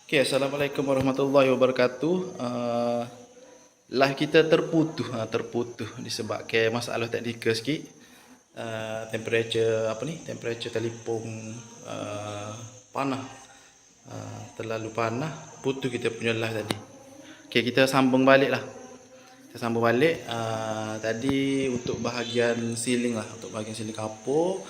Okay, Assalamualaikum warahmatullahi wabarakatuh. Live kita terputus disebabkan masalah teknikal sikit. Temperature Temperature telefon panas. Terlalu panas, putus kita punya live tadi. Okay, kita sambung balik lah. Kita sambung balik. Tadi untuk bahagian ceiling lah, untuk bahagian ceiling kapur.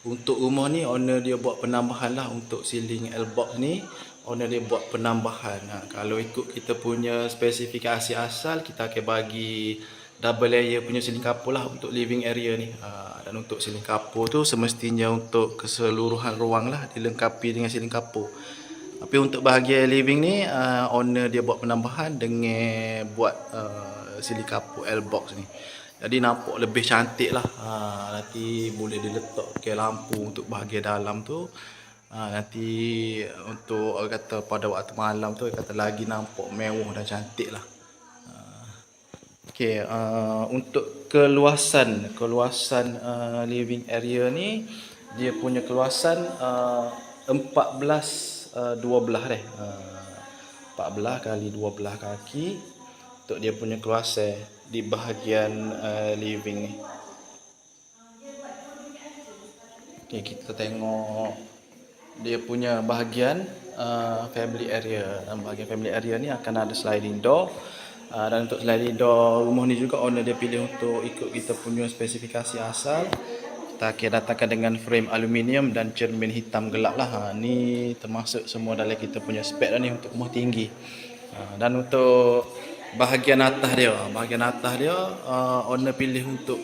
Untuk rumah ni owner dia buat penambahan lah untuk ceiling L-box ni. Owner dia buat penambahan. Kalau ikut kita punya spesifikasi asal, kita akan bagi double layer punya ceiling kapur lah untuk living area ni. Dan untuk ceiling kapur tu semestinya untuk keseluruhan ruang lah dilengkapi dengan ceiling kapur. Tapi untuk bahagian living ni, owner dia buat penambahan dengan buat ceiling kapur L-box ni. Jadi nampak lebih cantik lah. Nanti boleh diletak ke lampu untuk bahagian dalam tu. Nanti untuk orang kata pada waktu malam tu, kata lagi nampak mewah dan cantik lah. Okay, untuk keluasan living area ni, dia punya keluasan 14 12 deh. 14 kali 12 kaki untuk dia punya keluasan di bahagian living ni. Okay, kita tengok dia punya bahagian family area. Dalam bahagian family area ni akan ada sliding door. Dan untuk sliding door rumah ni juga owner dia pilih untuk ikut kita punya spesifikasi asal. Kita akan datangkan dengan frame aluminium dan cermin hitam gelap lah. Ni termasuk semua dalam kita punya spek dah ni untuk rumah tinggi. Dan untuk bahagian atas dia, owner pilih untuk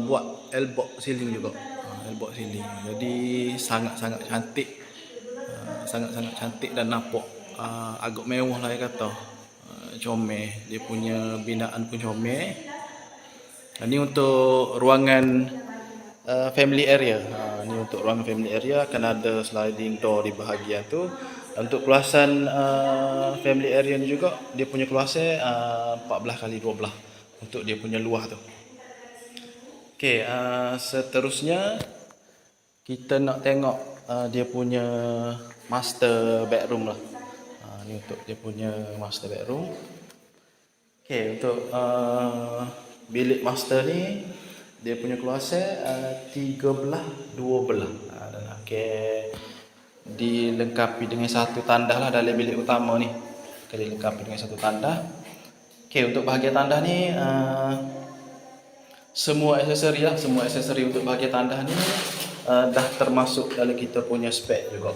buat L-box ceiling juga. L-box ceiling. Jadi sangat-sangat cantik. Sangat-sangat cantik dan nampak agak mewah lah kata. Comel. Dia punya binaan pun comel. Ini untuk ruangan family area. Ni untuk ruangan family area akan ada sliding door di bahagian tu. Untuk keluasan family area ni juga dia punya keluasan 14 kali 12 untuk dia punya luah tu. Okey, seterusnya kita nak tengok dia punya master bedroom lah. Ni untuk dia punya master bedroom. Okey, untuk bilik master ni dia punya keluasan 13 12. Dan okey, dilengkapi dengan satu tandah lah dalam bilik utama ni. Dilengkapi dengan satu tandah. Okey, untuk bahagian tandah ni semua aksesori untuk bahagian tandah ni dah termasuk dalam kita punya spek juga.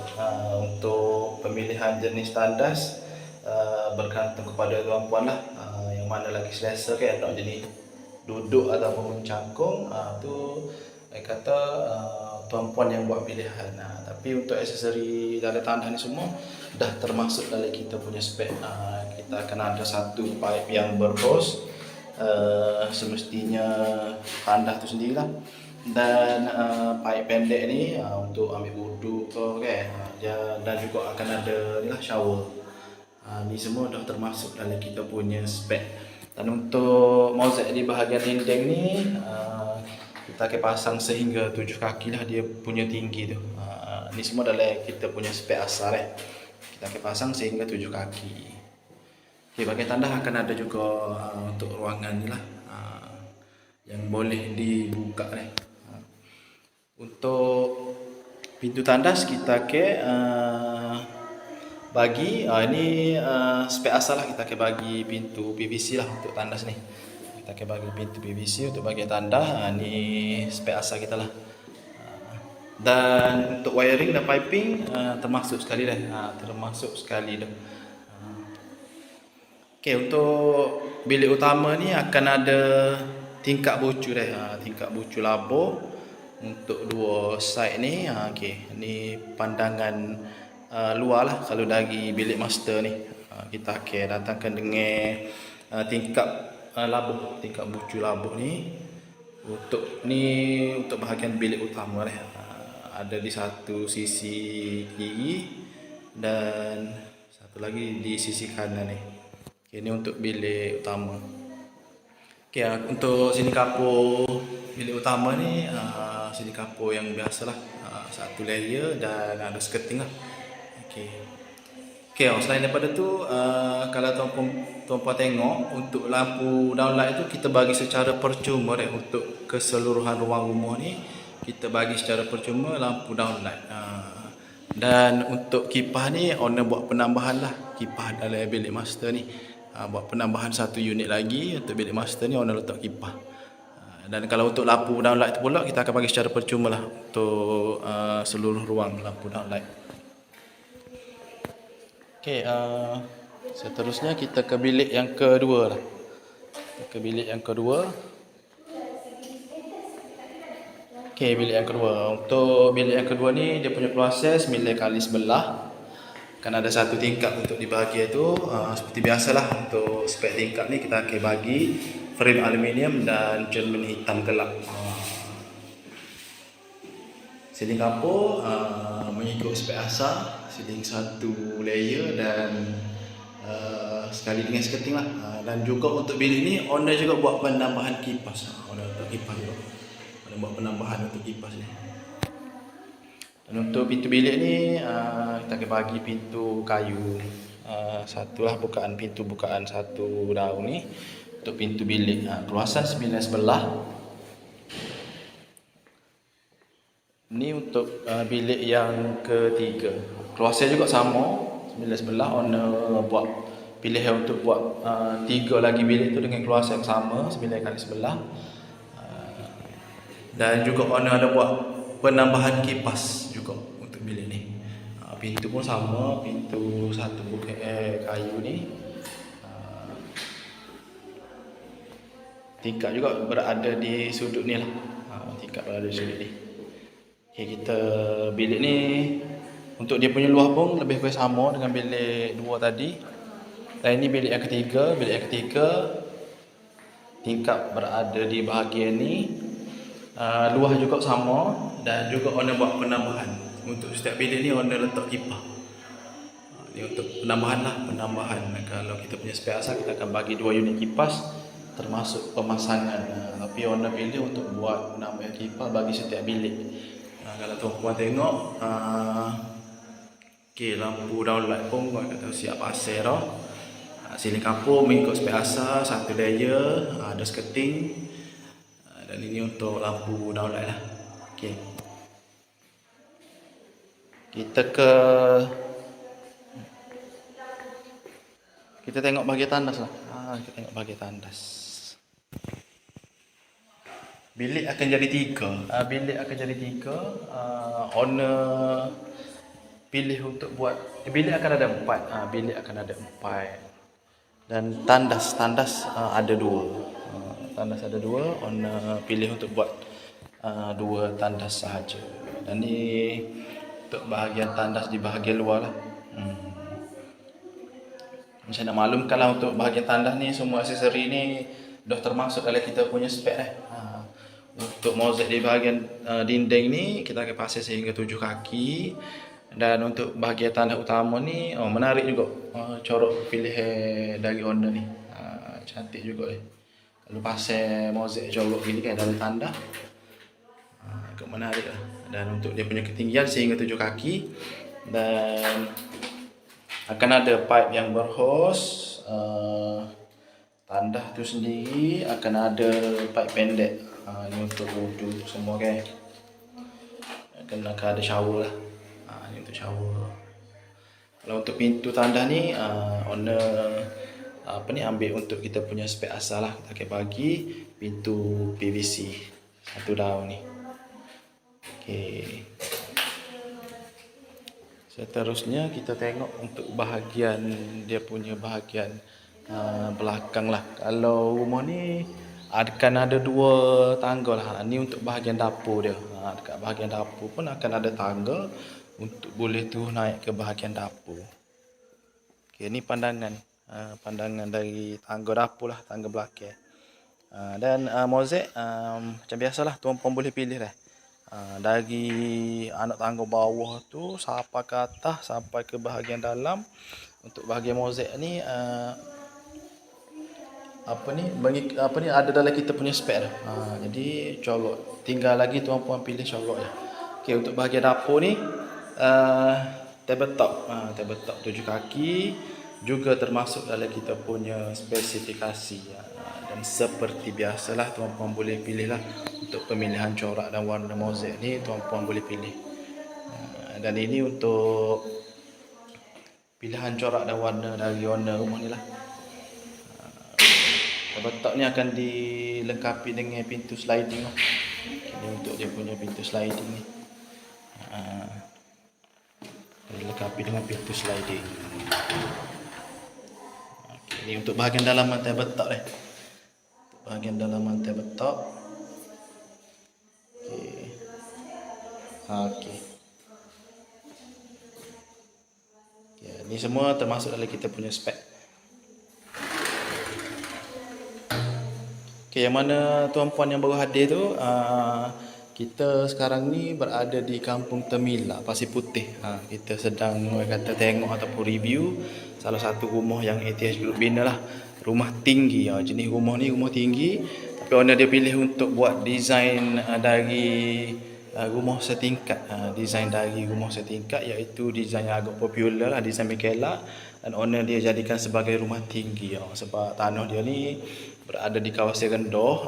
Untuk pemilihan jenis tandas bergantung kepada tuan puan lah, yang mana lagi selesa kan, nak jenis duduk ataupun mencangkung, tu kata tuan puan yang buat pilihan. Tapi untuk aksesori dalam tandah ni semua dah termasuk dalam kita punya spek. Kita akan ada satu pipe yang berhos, semestinya tandah tu sendirilah. Dan pipe pendek ni untuk ambil wuduk kan, dan juga akan ada ni lah shower. Ni semua dah termasuk dalam kita punya spek. Dan untuk mozaik di bahagian dinding ni kita akan pasang sehingga 7 kaki lah dia punya tinggi tu. Ni semua dalam kita punya spek asal kita akan pasang sehingga 7 kaki. Okay, bahagian tandah akan ada juga untuk ruangan ni lah, yang boleh dibuka ni. Untuk pintu tandas kita ke bagi ini spek asal lah, kita ke bagi pintu PVC lah untuk tandas ni. Kita ke bagi pintu PVC untuk bahagian tandas. Ni spek asal kita lah. Dan untuk wiring dan piping termasuk sekali dah. Termasuk sekali dah. Okey, untuk bilik utama ni akan ada tingkap bocor dah. Tingkap bocor labur untuk dua side ni. Okey, ni pandangan luar lah kalau dari bilik master ni. Kita akan datangkan dengan tingkap labur, tingkap bocor labur ni. Untuk bahagian bilik utama dah. Ada di satu sisi kiri dan satu lagi di sisi kanan ni. Okay, ini untuk bilik utama. Okay, untuk sini kapur bilik utama ni sini kapur yang biasalah, satu layer dan ada skirting lah. Okay. Okay, selain daripada tu, kalau tuan-puan tengok, untuk lampu downlight tu kita bagi secara percuma untuk keseluruhan ruang rumah ni, kita bagi secara percuma lampu downlight. Dan untuk kipas ni, owner buat penambahan lah, kipas dalam bilik master ni. Buat penambahan satu unit lagi untuk bilik master ni, owner letak kipas. Dan kalau untuk lampu downlight tu pula, kita akan bagi secara percuma lah untuk seluruh ruang lampu downlight. Okey, seterusnya kita ke bilik yang kedua lah. Ke bilik yang kedua. Okey, bilik yang kedua. Untuk bilik yang kedua ni, dia punya proses 9 kali sebelah. Kan ada satu tingkap untuk dibagi tu. Seperti biasalah untuk spek tingkap ni kita akan bagi frame aluminium dan cermin hitam gelap. Siling kapur mengikut spek asal, siling satu layer dan sekali dengan skirting lah. Dan juga untuk bilik ni owner juga buat penambahan kipas. Owner untuk kipas juga. Owner buat penambahan untuk kipas ni. Dan untuk pintu bilik ni kita akan bagi pintu kayu. Satulah bukaan pintu bukaan satu daun ni untuk pintu bilik. Keluasan 9 sebelah. Ni untuk bilik yang ketiga. Keluasan juga sama, 9 sebelah. Owner buat pilihan untuk buat 3 lagi bilik tu dengan keluasan yang sama, 9 kali sebelah. Dan juga owner ada buat penambahan kipas juga untuk bilik ni. Pintu pun sama, pintu satu bukaan kayu ni. Tingkap juga berada di sudut ni lah. Tingkap berada di sudut ni. Okay, kita bilik ni untuk dia punya luas pun lebih kurang sama dengan bilik dua tadi. Dan ini bilik yang ketiga. Bilik yang ketiga tingkap berada di bahagian ni. Luas juga sama dan juga owner buat penambahan. Untuk setiap bilik ni owner letak kipas. Ini untuk penambahan lah, penambahan. Kalau kita punya spare asal kita akan bagi 2 unit kipas termasuk pemasangan. Tapi owner pilih untuk buat penambahan kipas bagi setiap bilik. Kalau tuan-puan tengok, okay, lampu downlight pun kata siap pasal dah. Siling kapur mengikut spek asal, satu layer, ada skirting. Dan ini untuk lampu downlight lah. Okay. Kita tengok bahagian tandas lah. Kita tengok bahagian tandas. Bilik akan jadi 3. Bilik akan jadi 3. Owner pilih untuk buat bilik akan ada 4. Bilik akan ada 4. Dan tandas ada 2. Tandas ada 2. Owner pilih untuk buat 2 tandas sahaja. Dan ni untuk bahagian tandas di bahagian luar lah. Saya nak maklumkan lah untuk bahagian tandas ni, semua aksesori ni dah termasuk dalam kita punya spek . Untuk mozaik di bahagian dinding ni kita akan pasang sehingga 7 kaki. Dan untuk bahagian tandas utama ni menarik juga, corok pilihan dari owner ni. Cantik juga ni. Kalau pasang mozaik corok gini kan dalam tandas, agak menarik lah. Dan untuk dia punya ketinggian sehingga 7 kaki. Dan akan ada pipe yang berhos. Tandas tu sendiri akan ada pipe pendek. Ini untuk wuduk semua kan. Akan ada shower lah. Ini untuk shower. Kalau untuk pintu tandas ni owner ambil untuk kita punya spek asal lah. Kita akan bagi pintu PVC satu daun ni. Okey. Seterusnya kita tengok untuk bahagian dia punya bahagian belakang lah. Kalau rumah ni akan ada 2 tangga lah. Ni untuk bahagian dapur dia. Dekat bahagian dapur pun akan ada tangga untuk boleh tu naik ke bahagian dapur. Okey, ni pandangan dari tangga dapur lah, tangga belakang. Dan mozaik macam biasalah, tuan-puan boleh pilih lah. Dari anak tangga bawah tu sampai ke atas, sampai ke bahagian dalam. Untuk bahagian mozaik ni ada dalam kita punya spek dah. Jadi colok, tinggal lagi tuan-puan pilih colok je. Okey, untuk bahagian dapur ni tabletop. Tabletop 7 kaki juga termasuk dalam kita punya spesifikasi. Dan seperti biasalah tuan-puan boleh pilih lah untuk pemilihan corak dan warna mozaik ni, tuan-puan boleh pilih. Dan ini untuk pilihan corak dan warna dari owner rumah ni lah. Tabletop ni akan dilengkapi dengan pintu sliding lah. Ini untuk dia punya pintu sliding ni. Dilengkapi dengan pintu sliding. Ini untuk bahagian dalaman tabletop ni. Bahagian dalaman tabletop. Okey. Ini semua termasuk dalam kita punya spek. Okey, yang mana tuan-puan yang baru hadir tu, kita sekarang ni berada di Kampung Temila, Pasir Putih. Kita sedang tengok ataupun review salah satu rumah yang ATH Group bina lah. Rumah tinggi, jenis rumah ni rumah tinggi, tapi owner dia pilih untuk buat design dari rumah setingkat. Design dari rumah setingkat iaitu design yang agak popular lah, design Michaela, dan owner dia jadikan sebagai rumah tinggi. Sebab tanah dia ni berada di kawasan rendah,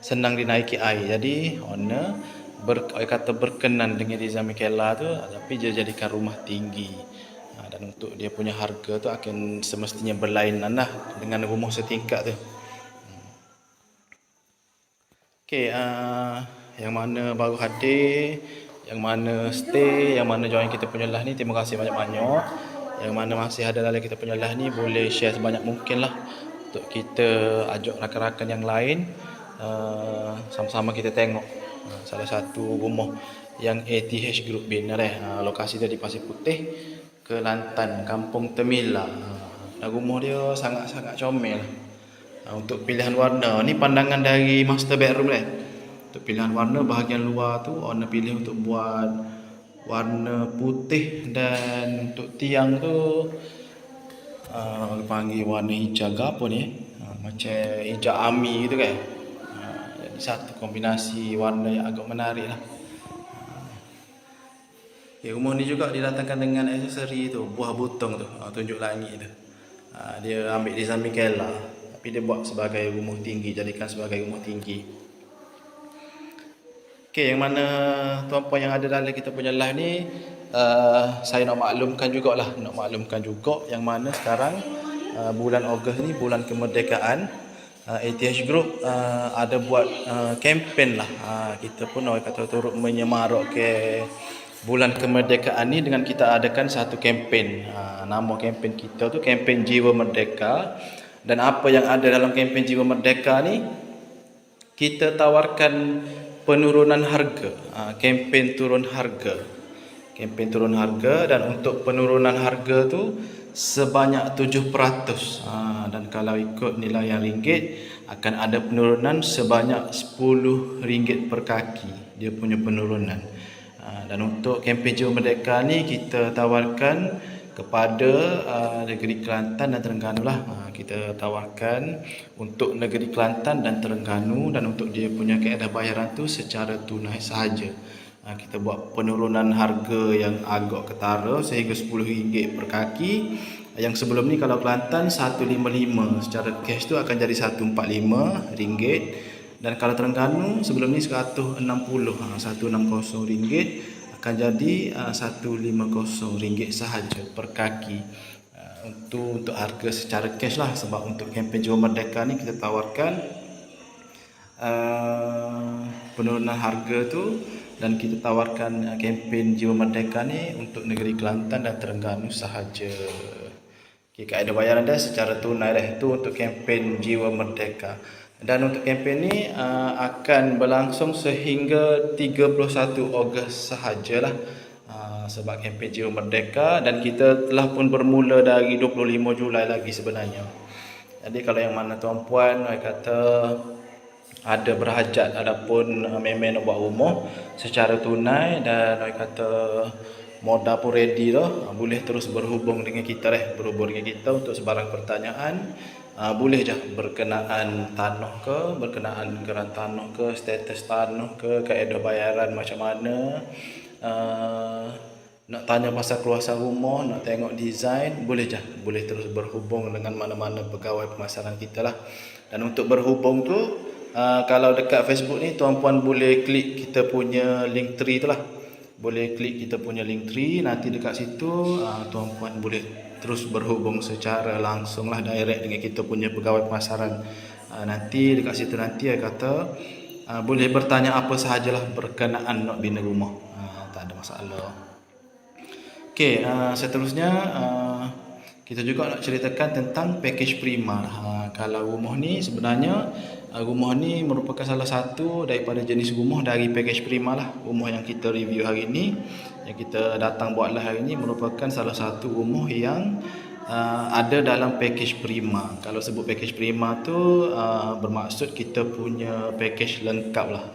senang dinaiki air. Jadi owner berkenan dengan design Michaela tu, tapi dia jadikan rumah tinggi. Dan untuk dia punya harga tu akan semestinya berlainan lah dengan rumah setingkat tu. Okey, yang mana baru hadir, yang mana stay, yang mana join kita punya live ni, terima kasih banyak-banyak. Yang mana masih ada dalam kita punya live ni, boleh share sebanyak mungkin lah untuk kita ajak rakan-rakan yang lain. Sama-sama kita tengok salah satu rumah yang ATH Group bina lokasi dia di Pasir Putih, Kelantan, Kampung Temila. Dan rumah dia sangat-sangat comel. Untuk pilihan warna ni pandangan dari master bedroom ni. Untuk pilihan warna bahagian luar tu owner pilih untuk buat warna putih, dan untuk tiang tu panggil warna hijau ke apa ni, macam hijau army gitu kan. Jadi satu kombinasi warna yang agak menarik lah. Rumah ni juga didatangkan dengan aksesori tu, buah butong tu, tunjuk langit tu. Dia ambil design Michaela, tapi dia buat sebagai rumah tinggi, jadikan sebagai rumah tinggi. Okey, yang mana tuan-puan yang ada dalam kita punya live ni, saya nak maklumkan juga yang mana sekarang bulan Ogos ni bulan kemerdekaan, ATH Group ada buat kempen lah. Kita pun orang kata turut menyemarak ke bulan kemerdekaan ni dengan kita adakan satu kempen. Nama kempen kita tu kempen Jiwa Merdeka. Dan apa yang ada dalam kempen Jiwa Merdeka ni, kita tawarkan penurunan harga, kempen turun harga. Kempen turun harga, dan untuk penurunan harga tu sebanyak 7%. Dan kalau ikut nilai yang ringgit, akan ada penurunan sebanyak RM10 per kaki. Dia punya penurunan. Dan untuk kempen Jiwa Merdeka ni kita tawarkan kepada negeri Kelantan dan Terengganu lah. Kita tawarkan untuk negeri Kelantan dan Terengganu, dan untuk dia punya kaedah bayaran tu secara tunai sahaja. Kita buat penurunan harga yang agak ketara sehingga RM10 per kaki. Yang sebelum ni kalau Kelantan 155, secara cash tu akan jadi RM145. Dan kalau Terengganu sebelum ni 160, RM160 akan jadi RM150 sahaja per kaki. Untuk harga secara cash lah, sebab untuk kempen Jiwa Merdeka ni kita tawarkan penurunan harga tu, dan kita tawarkan kempen Jiwa Merdeka ni untuk negeri Kelantan dan Terengganu sahaja. Okay, kaedah bayaran dah secara tunai dah. Itu untuk kempen Jiwa Merdeka. Dan untuk kempen ni akan berlangsung sehingga 31 Ogos sahajalah. Sebab kempen Jiwa Merdeka, dan kita telah pun bermula dari 25 Julai lagi sebenarnya. Jadi kalau yang mana tuan-puan kata ada berhajat ataupun memang nak buat rumah secara tunai, dan kata modal pun ready dah, boleh terus berhubung dengan kita untuk sebarang pertanyaan. Boleh je berkenaan tanah ke, berkenaan geran tanah ke, status tanah ke, kaedah bayaran macam mana, nak tanya pasal keluasan rumah, nak tengok design, boleh je. Boleh terus berhubung dengan mana-mana pegawai pemasaran kita lah. Dan untuk berhubung tu, kalau dekat Facebook ni tuan puan boleh klik kita punya link tree tu lah. Boleh klik kita punya link tree, nanti dekat situ tuan puan boleh terus berhubung secara langsung lah, direct dengan kita punya pegawai pemasaran. Nanti dekat situ nanti kata boleh bertanya apa sahajalah berkenaan nak bina rumah. Tak ada masalah. Okey, seterusnya kita juga nak ceritakan tentang package prima. Kalau rumah ni sebenarnya rumah ni merupakan salah satu daripada jenis rumah dari package prima lah. Rumah yang kita review hari ni, yang kita datang buatlah hari ni merupakan salah satu rumah yang ada dalam package prima. Kalau sebut package prima tu bermaksud kita punya package lengkap lah.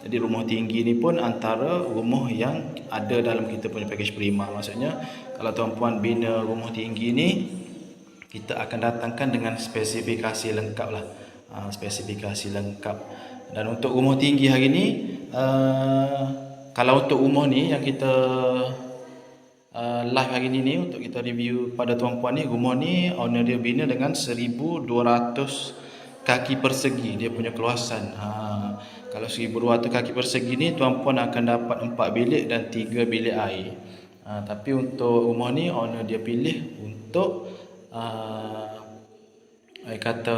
Jadi rumah tinggi ni pun antara rumah yang ada dalam kita punya package prima. Maksudnya kalau tuan puan bina rumah tinggi ni, kita akan datangkan dengan spesifikasi lengkap lah. Spesifikasi lengkap. Dan untuk rumah tinggi hari ni, kalau untuk rumah ni yang kita live hari ni untuk kita review pada tuan puan ni, rumah ni owner dia bina dengan 1200 kaki persegi dia punya keluasan. Kalau 1200 kaki persegi ni tuan puan akan dapat 4 bilik dan 3 bilik air. Tapi untuk rumah ni owner dia pilih untuk kata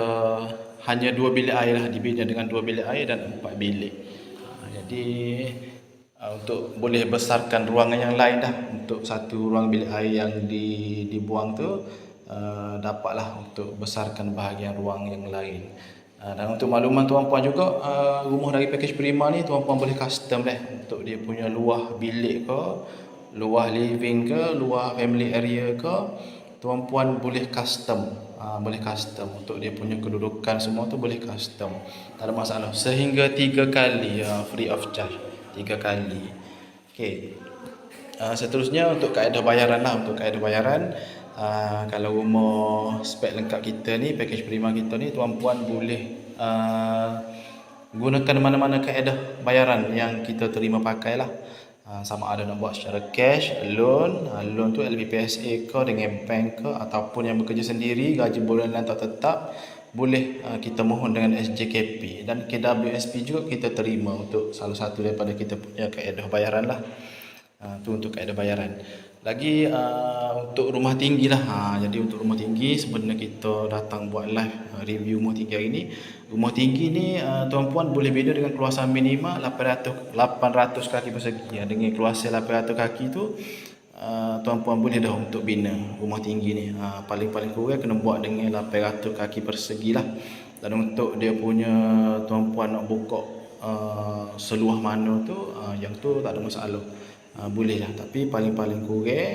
hanya 2 bilik air lah, dibina dengan 2 bilik air dan 4 bilik. Jadi untuk boleh besarkan ruangan yang lain dah. Untuk satu ruang bilik air yang dibuang tu dapatlah untuk besarkan bahagian ruang yang lain. Dan untuk makluman tuan puan juga, rumah dari package prima ni tuan puan boleh custom untuk dia punya luar bilik ke, luar living ke, luar family area ke, tuan puan boleh custom. Boleh custom untuk dia punya kedudukan semua tu, boleh custom. Tak ada masalah. Sehingga 3 kali free of charge. 3 kali. Okey. Seterusnya untuk kaedah bayaran lah. Untuk kaedah bayaran, kalau rumah spek lengkap kita ni, package prima kita ni, tuan puan boleh gunakan mana-mana kaedah bayaran yang kita terima pakai lah. Sama ada nak buat secara cash, loan tu LBPSA ke dengan bank ke, ataupun yang bekerja sendiri, gaji bulanan tak tetap, boleh kita mohon dengan SJKP. Dan KWSP juga kita terima untuk salah satu daripada kita punya kaedah bayaran lah. Itu untuk kaedah bayaran. Lagi untuk rumah tinggi lah. Jadi untuk rumah tinggi sebenarnya kita datang buat live review rumah tinggi hari ni. Rumah tinggi ni tuan puan boleh bina dengan keluasan minimal 800 kaki persegi. Dengan keluasan 800 kaki tu tuan puan boleh dah untuk bina rumah tinggi ni. Paling-paling kurang kena buat dengan 800 kaki persegi lah. Dan untuk dia punya tuan puan nak buka seluas mana tu, yang tu tak ada masalah. Boleh lah, tapi paling-paling kurang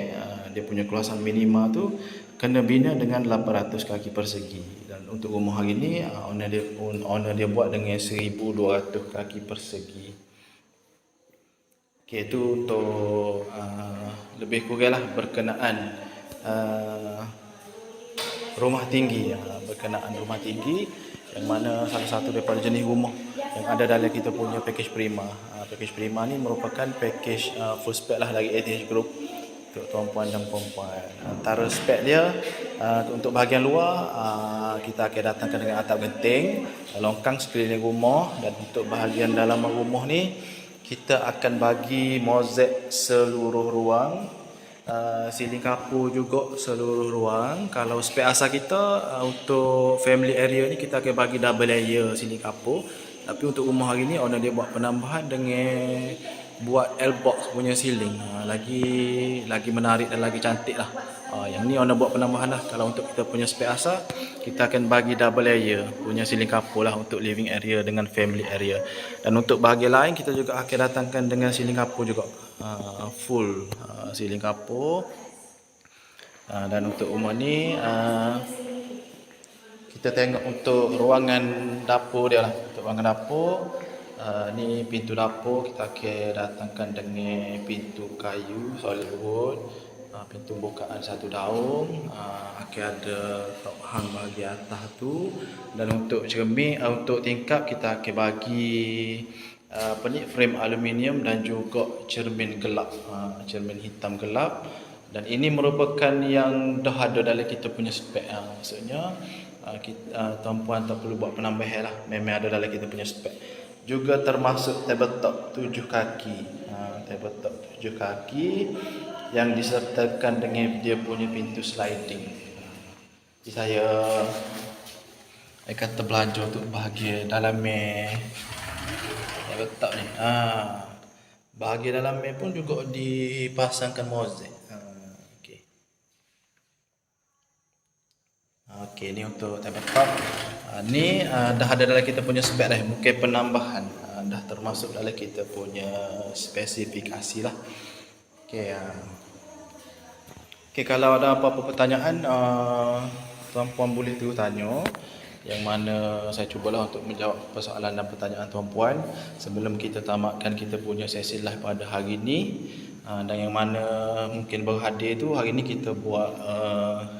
dia punya keluasan minima tu kena bina dengan 800 kaki persegi. Dan untuk rumah hari ni owner dia buat dengan 1200 kaki persegi. Okey, itu untuk lebih kurang lah berkenaan rumah tinggi. Berkenaan rumah tinggi yang mana salah satu daripada jenis rumah yang ada dalam kita punya package prima. Package prima ni merupakan package full spec lah dari ATH Group untuk tuan puan dan perempuan. Antara spek dia untuk bahagian luar kita akan datangkan dengan atap genting, longkang sekeliling rumah. Dan untuk bahagian dalam rumah ni kita akan bagi mozaik seluruh ruang, siling kapur juga seluruh ruang. Kalau spek asal kita untuk family area ni kita akan bagi double layer siling kapur. Tapi untuk rumah hari ni owner dia buat penambahan dengan buat L-box punya ceiling. Lagi menarik dan lagi cantik lah. Yang ni owner buat penambahan lah. Kalau untuk kita punya spek asal, kita akan bagi double layer punya ceiling kapur lah untuk living area dengan family area. Dan untuk bahagian lain kita juga akan datangkan dengan ceiling kapur juga, full ceiling kapur. Dan untuk rumah ni kita tengok untuk ruangan dapur dia lah. Untuk ruangan dapur, ni pintu dapur kita akan datangkan dengan pintu kayu solid wood. Pintu bukaan 1 daun, akan ada top hang bahagian atas tu. Dan untuk cermin, untuk tingkap kita akan bagi apa ni, frame aluminium dan juga cermin gelap, cermin hitam gelap. Dan ini merupakan yang dah ada dalam kita punya spek. Maksudnya tuan-puan tak perlu buat penambahan lah, memang ada dalam kita punya spek. Juga termasuk tabletop 7 kaki, tabletop 7 kaki yang disertakan dengan dia punya pintu sliding. Jadi saya kata belajar untuk bahagian dalam tabletop ni. Bahagian dalam pun juga dipasangkan mozaik. Okey. Okey, ni untuk tabletop. Ni dah ada dalam kita punya spek dah. Mungkin penambahan dah termasuk dalam kita punya spesifikasi lah. Okey. Okey, kalau ada apa-apa pertanyaan, tuan-puan boleh terus tanya. Yang mana saya cubalah untuk menjawab persoalan dan pertanyaan tuan-puan sebelum kita tamatkan kita punya sesi live pada hari ini. Dan yang mana mungkin baru hadir tu, hari ni kita buat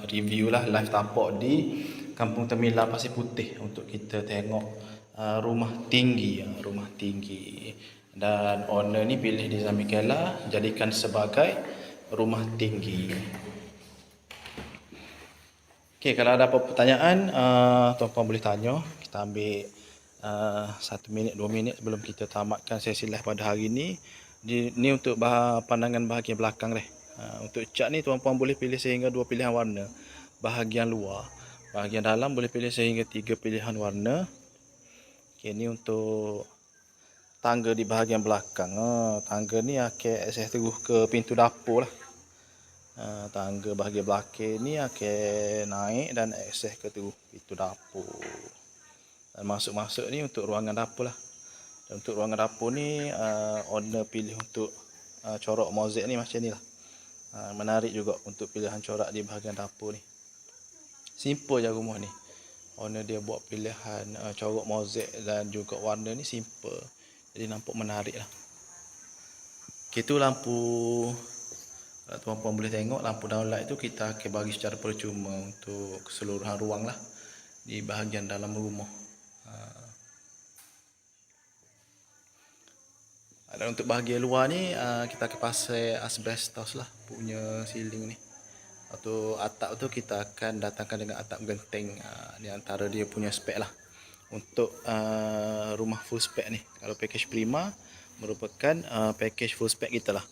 review lah live tapak di Kampung Temila Pasir Putih untuk kita tengok rumah tinggi, dan owner ni pilih di Zamikela jadikan sebagai rumah tinggi. Okey, kalau ada apa pertanyaan, tuan-puan boleh tanya. Kita ambil 1 minit, 2 minit sebelum kita tamatkan sesi live pada hari ini. Ni untuk pandangan bahagian belakang deh. Untuk cat ni tuan-puan boleh pilih sehingga 2 pilihan warna. Bahagian luar, bahagian dalam boleh pilih sehingga 3 pilihan warna. Okey, ni untuk tangga di bahagian belakang. Tangga ni akan akses terus ke pintu dapur lah. Tangga bahagian belakang ni akan naik dan akses ke pintu dapur. Dan masuk-masuk ni untuk ruangan dapur lah. Dan untuk ruangan dapur ni owner pilih untuk corak mozaik ni macam ni lah. Menarik juga untuk pilihan corak di bahagian dapur ni. Simple je rumah ni. Owner dia buat pilihan corak mozaik dan juga warna ni simple. Jadi nampak menarik lah. Okay, tu lampu. Kalau tuan-puan boleh tengok, lampu downlight itu kita akan bagi secara percuma untuk keseluruhan ruang lah di bahagian dalam rumah. Dan untuk bahagian luar ni kita akan pasang asbestos lah punya ceiling ni. Atau atap tu kita akan datangkan dengan atap genteng. Di antara dia punya spek lah untuk rumah full spek ni. Kalau package Prima merupakan package full spek kita lah.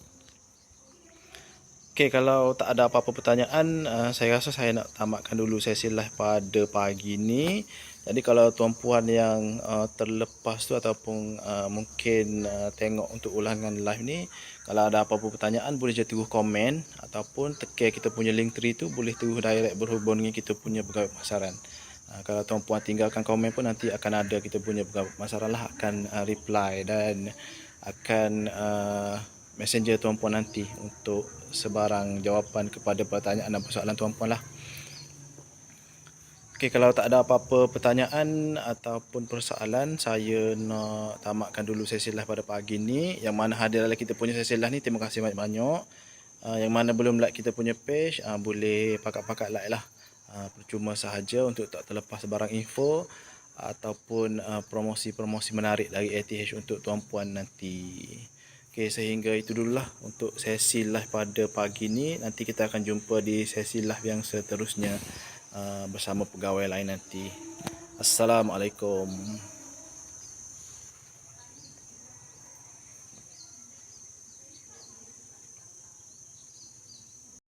Okey, kalau tak ada apa-apa pertanyaan, saya rasa saya nak tamatkan dulu sesi live pada pagi ni. Jadi kalau tuan-puan yang terlepas tu ataupun mungkin tengok untuk ulangan live ni, kalau ada apa-apa pertanyaan boleh je terus komen ataupun tekan kita punya link tree tu, boleh terus direct berhubung dengan kita punya pegawai pemasaran. Kalau tuan-puan tinggalkan komen pun nanti akan ada kita punya pegawai pemasaran lah akan reply dan akan messenger tuan-puan nanti untuk sebarang jawapan kepada pertanyaan dan persoalan tuan-puan lah. Okey, kalau tak ada apa-apa pertanyaan ataupun persoalan, saya nak tamatkan dulu sesi live pada pagi ni. Yang mana hadir dalam kita punya sesi live ni, terima kasih banyak-banyak. Yang mana belum like kita punya page, boleh pakat-pakat like lah. Percuma sahaja untuk tak terlepas sebarang info ataupun promosi-promosi menarik dari ATH untuk tuan-puan nanti. Okey, sehingga itu dululah untuk sesi live pada pagi ni. Nanti kita akan jumpa di sesi live yang seterusnya bersama pegawai lain nanti. Assalamualaikum.